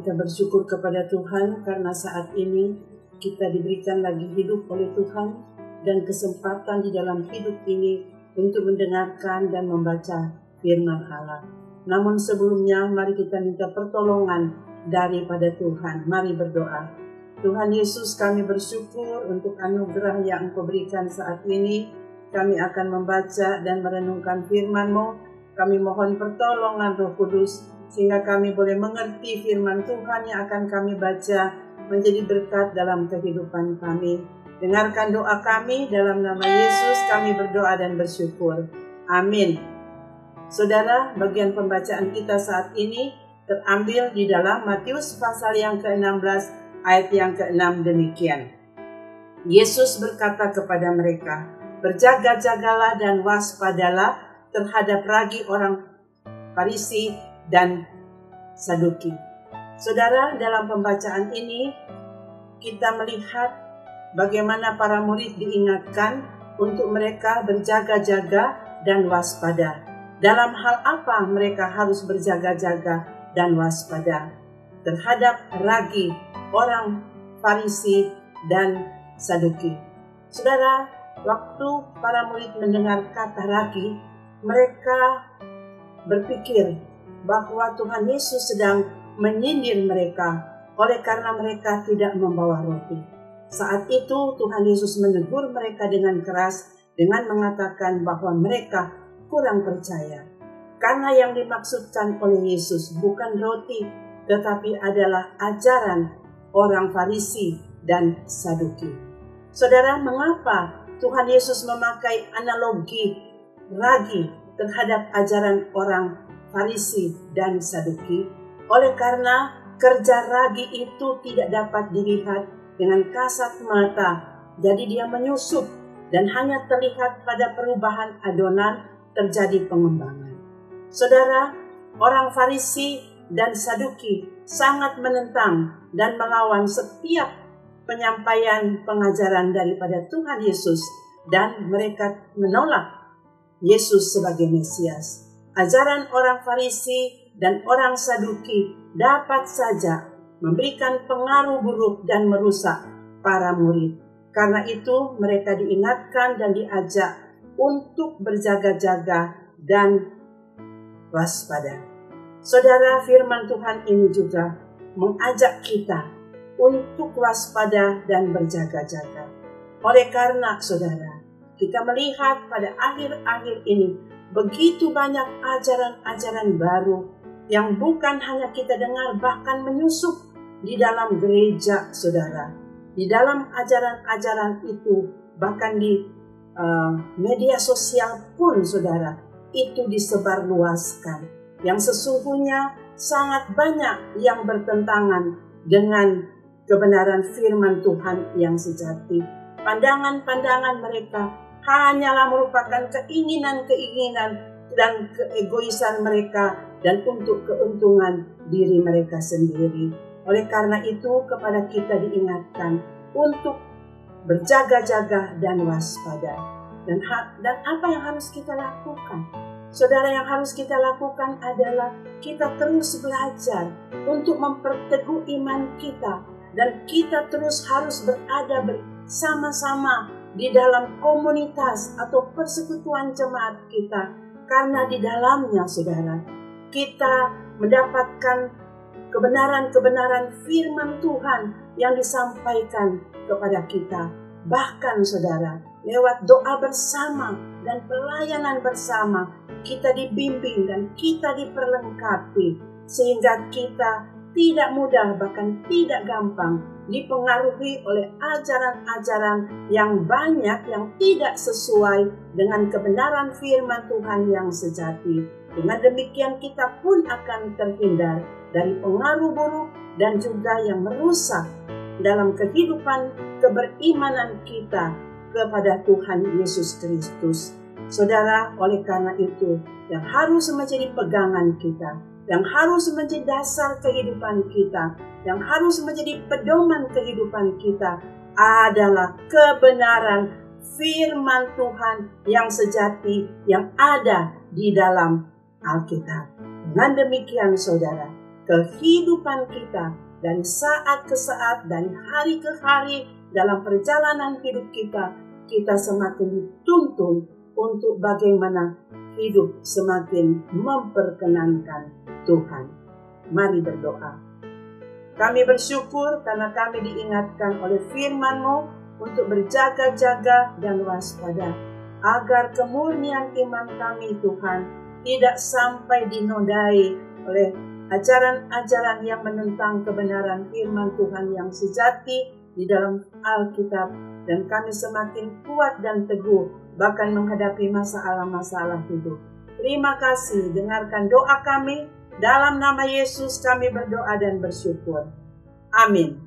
kita bersyukur kepada Tuhan karena saat ini kita diberikan lagi hidup oleh Tuhan dan kesempatan di dalam hidup ini untuk mendengarkan dan membaca firman Allah. Namun sebelumnya mari kita minta pertolongan daripada Tuhan. Mari berdoa. Tuhan Yesus, kami bersyukur untuk anugerah yang Engkau berikan saat ini. Kami akan membaca dan merenungkan firman-Mu. Kami mohon pertolongan Roh Kudus sehingga kami boleh mengerti firman Tuhan yang akan kami baca menjadi berkat dalam kehidupan kami. Dengarkan doa kami, dalam nama Yesus kami berdoa dan bersyukur. Amin. Saudara, bagian pembacaan kita saat ini terambil di dalam Matius pasal yang ke-16 ayat yang ke-6 demikian. Yesus berkata kepada mereka, "Berjaga-jagalah dan waspadalah terhadap ragi orang Farisi dan Saduki." Saudara, dalam pembacaan ini kita melihat bagaimana para murid diingatkan untuk mereka berjaga-jaga dan waspada. Dalam hal apa mereka harus berjaga-jaga dan waspada? Terhadap ragi orang Farisi dan Saduki. Saudara, waktu para murid mendengar kata ragi, mereka berpikir bahwa Tuhan Yesus sedang menyindir mereka oleh karena mereka tidak membawa roti. Saat itu Tuhan Yesus menegur mereka dengan keras dengan mengatakan bahwa mereka kurang percaya. Karena yang dimaksudkan oleh Yesus bukan roti, tetapi adalah ajaran orang Farisi dan Saduki. Saudara, mengapa Tuhan Yesus memakai analogi ragi terhadap ajaran orang Farisi dan Saduki? Oleh karena kerja ragi itu tidak dapat dilihat dengan kasat mata, jadi dia menyusup dan hanya terlihat pada perubahan adonan terjadi pengembangan. Saudara, orang Farisi dan Saduki sangat menentang dan melawan setiap penyampaian pengajaran daripada Tuhan Yesus dan mereka menolak Yesus sebagai Mesias. Ajaran orang Farisi dan orang Saduki dapat saja memberikan pengaruh buruk dan merusak para murid. Karena itu mereka diingatkan dan diajak untuk berjaga-jaga dan waspada. Saudara, firman Tuhan ini juga mengajak kita untuk waspada dan berjaga-jaga. Oleh karena, saudara, kita melihat pada akhir-akhir ini begitu banyak ajaran-ajaran baru yang bukan hanya kita dengar, bahkan menyusup di dalam gereja, saudara. Di dalam ajaran-ajaran itu, bahkan di media sosial pun, saudara, itu disebarluaskan. Yang sesungguhnya sangat banyak yang bertentangan dengan kebenaran firman Tuhan yang sejati. Pandangan-pandangan mereka hanyalah merupakan keinginan-keinginan dan keegoisan mereka dan untuk keuntungan diri mereka sendiri. Oleh karena itu kepada kita diingatkan untuk berjaga-jaga dan waspada. Dan apa yang harus kita lakukan? Saudara, yang harus kita lakukan adalah kita terus belajar untuk memperteguh iman kita. Dan kita terus harus berada bersama-sama di dalam komunitas atau persekutuan jemaat kita. Karena di dalamnya, saudara, kita mendapatkan kebenaran-kebenaran firman Tuhan yang disampaikan kepada kita. Bahkan, saudara, lewat doa bersama dan pelayanan bersama, kita dibimbing dan kita diperlengkapi sehingga kita tidak mudah, bahkan tidak gampang dipengaruhi oleh ajaran-ajaran yang banyak yang tidak sesuai dengan kebenaran firman Tuhan yang sejati. Dengan demikian kita pun akan terhindar dari pengaruh buruk dan juga yang merusak dalam kehidupan keberimanan kita kepada Tuhan Yesus Kristus. Saudara, oleh karena itu yang harus menjadi pegangan kita, yang harus menjadi dasar kehidupan kita, yang harus menjadi pedoman kehidupan kita adalah kebenaran firman Tuhan yang sejati yang ada di dalam Alkitab. Dengan demikian, saudara, kehidupan kita dan saat ke saat dan hari ke hari dalam perjalanan hidup kita, kita semakin dituntun untuk bagaimana hidup semakin memperkenankan Tuhan. Mari berdoa. Kami bersyukur karena kami diingatkan oleh firman-Mu untuk berjaga-jaga dan waspada, agar kemurnian iman kami Tuhan tidak sampai dinodai oleh ajaran-ajaran yang menentang kebenaran firman Tuhan yang sejati di dalam Alkitab, dan kami semakin kuat dan teguh bahkan menghadapi masalah-masalah hidup. Terima kasih, dengarkan doa kami. Dalam nama Yesus kami berdoa dan bersyukur. Amin.